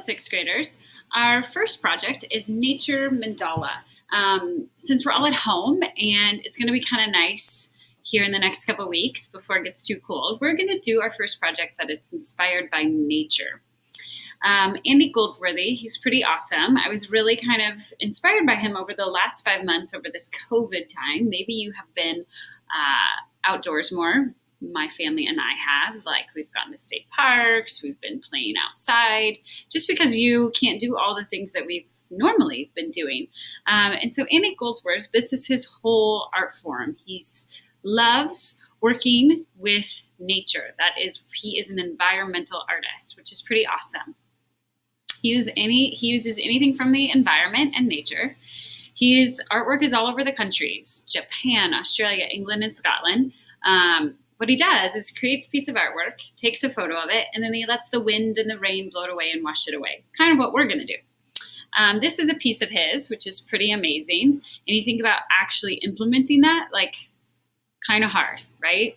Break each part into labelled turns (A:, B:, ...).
A: sixth graders, our first project is Nature Mandala. Since we're all at home and it's going to be kind of nice here in the next couple of weeks before it gets too cold, we're going to do our first project that is inspired by nature. Andy Goldsworthy, he's pretty awesome. I was really kind of inspired by him over the last 5 months over this COVID time. Maybe you have been outdoors more. My family and I have, like we've gone to state parks, we've been playing outside, just because you can't do all the things that we've normally been doing. And so Andy Goldsworth, this is his whole art form. He loves working with nature. He is an environmental artist, which is pretty awesome. He uses anything from the environment and nature. His artwork is all over the countries, Japan, Australia, England, and Scotland. What he does is creates a piece of artwork, takes a photo of it, and then he lets the wind and the rain blow it away and wash it away. Kind of what we're going to do. This is a piece of his, which is pretty amazing. And you think about actually implementing that, like kind of hard, right?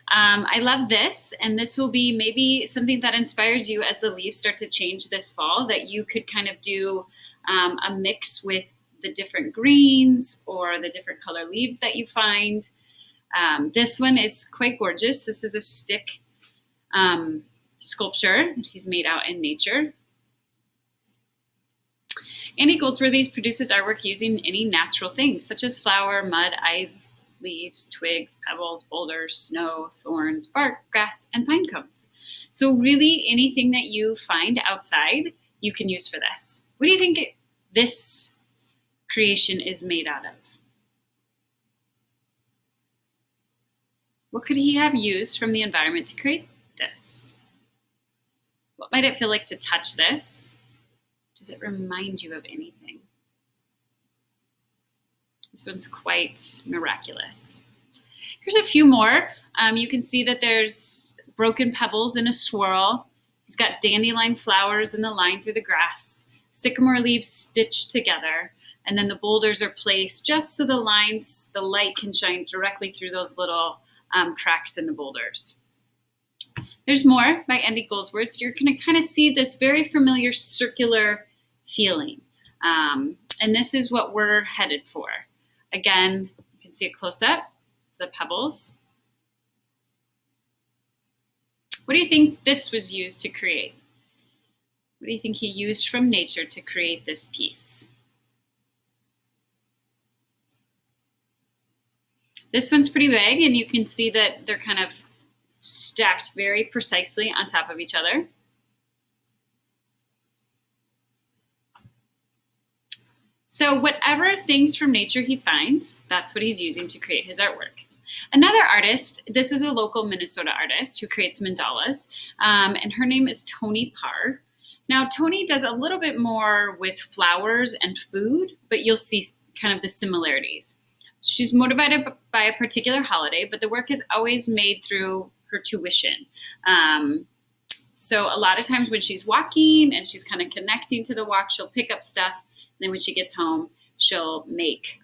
A: I love this, and this will be maybe something that inspires you as the leaves start to change this fall, that you could kind of do a mix with the different greens or the different color leaves that you find. This one is quite gorgeous. This is a stick sculpture that he's made out in nature. Andy Goldsworthy produces artwork using any natural things, such as flour, mud, ice, leaves, twigs, pebbles, boulders, snow, thorns, bark, grass, and pine cones. So really anything that you find outside, you can use for this. What do you think this creation is made out of? What could he have used from the environment to create this? What might it feel like to touch this? Does it remind you of anything? This one's quite miraculous. Here's a few more. You can see that there's broken pebbles in a swirl. He's got dandelion flowers in the line through the grass, sycamore leaves stitched together, and then the boulders are placed just so the light can shine directly through those little cracks in the boulders. There's more by Andy Goldsworth. You're going to kind of see this very familiar circular feeling. And this is what we're headed for. Again, you can see a close-up, the pebbles. What do you think this was used to create? What do you think he used from nature to create this piece? This one's pretty big, and you can see that they're kind of stacked very precisely on top of each other. So whatever things from nature he finds, that's what he's using to create his artwork. Another artist, this is a local Minnesota artist who creates mandalas, and her name is Tony Parr. Now, Tony does a little bit more with flowers and food, but you'll see kind of the similarities. She's motivated by a particular holiday, but the work is always made through her tuition. So a lot of times when she's walking and she's kind of connecting to the walk, she'll pick up stuff. And then when she gets home, she'll make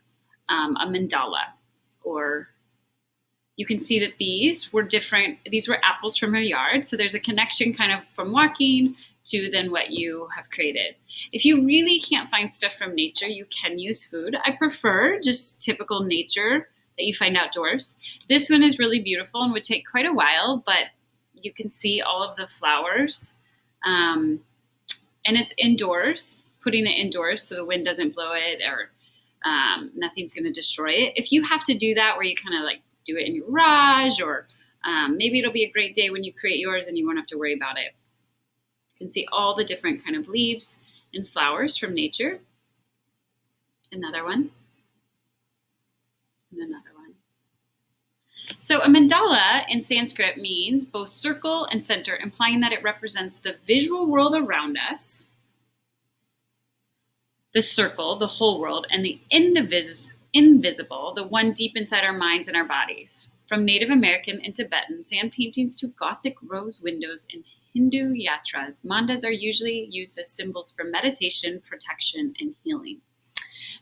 A: a mandala. Or you can see that these were different. These were apples from her yard. So there's a connection kind of from walking to then what you have created. If you really can't find stuff from nature, you can use food. I prefer just typical nature that you find outdoors. This one is really beautiful and would take quite a while, but you can see all of the flowers. And it's indoors, putting it indoors so the wind doesn't blow it or nothing's going to destroy it. If you have to do that where you kind of like do it in your garage, or maybe it'll be a great day when you create yours and you won't have to worry about it. You can see all the different kind of leaves and flowers from nature. Another one. And another one. So a mandala in Sanskrit means both circle and center, implying that it represents the visual world around us, the circle, the whole world, and the invisible, the one deep inside our minds and our bodies. From Native American and Tibetan sand paintings to Gothic rose windows in Hindu yatras, mandalas are usually used as symbols for meditation, protection, and healing.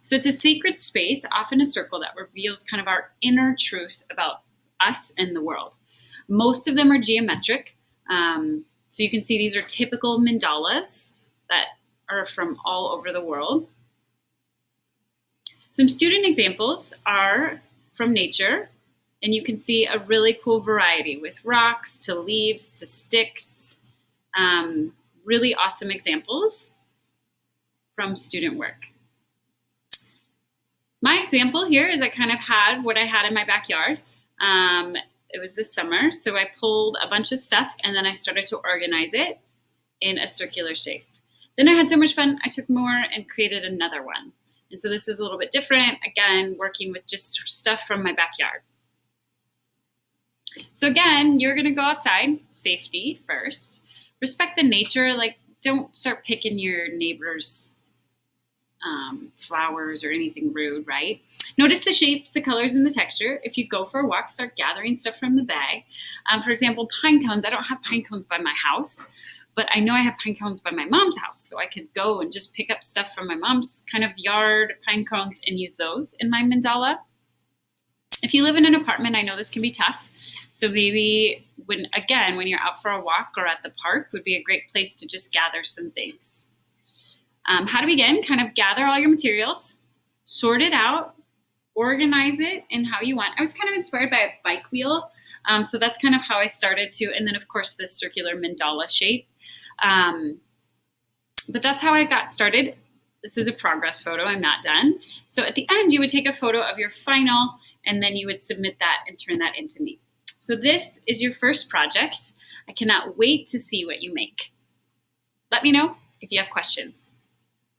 A: So it's a sacred space, often a circle that reveals kind of our inner truth about us and the world. Most of them are geometric. So you can see these are typical mandalas that are from all over the world. Some student examples are from nature, and you can see a really cool variety with rocks to leaves to sticks. Really awesome examples from student work. My example here is I kind of had what I had in my backyard. It was this summer, so I pulled a bunch of stuff and then I started to organize it in a circular shape. Then I had so much fun, I took more and created another one. And so this is a little bit different, again, working with just stuff from my backyard. So again, you're gonna go outside, safety first, respect the nature, like don't start picking your neighbor's flowers or anything rude, right? Notice the shapes, the colors, and the texture. If you go for a walk, start gathering stuff from the bag. For example, pine cones. I don't have pine cones by my house, but I know I have pine cones by my mom's house. So I could go and just pick up stuff from my mom's kind of yard, pine cones, and use those in my mandala. If you live in an apartment, I know this can be tough. So maybe when you're out for a walk or at the park would be a great place to just gather some things. How to begin, kind of gather all your materials, sort it out, organize it in how you want. I was kind of inspired by a bike wheel. So that's kind of how I started to, and then of course this circular mandala shape. But that's how I got started. This is a progress photo, I'm not done. So at the end, you would take a photo of your final, and then you would submit that and turn that into me. So this is your first project. I cannot wait to see what you make. Let me know if you have questions.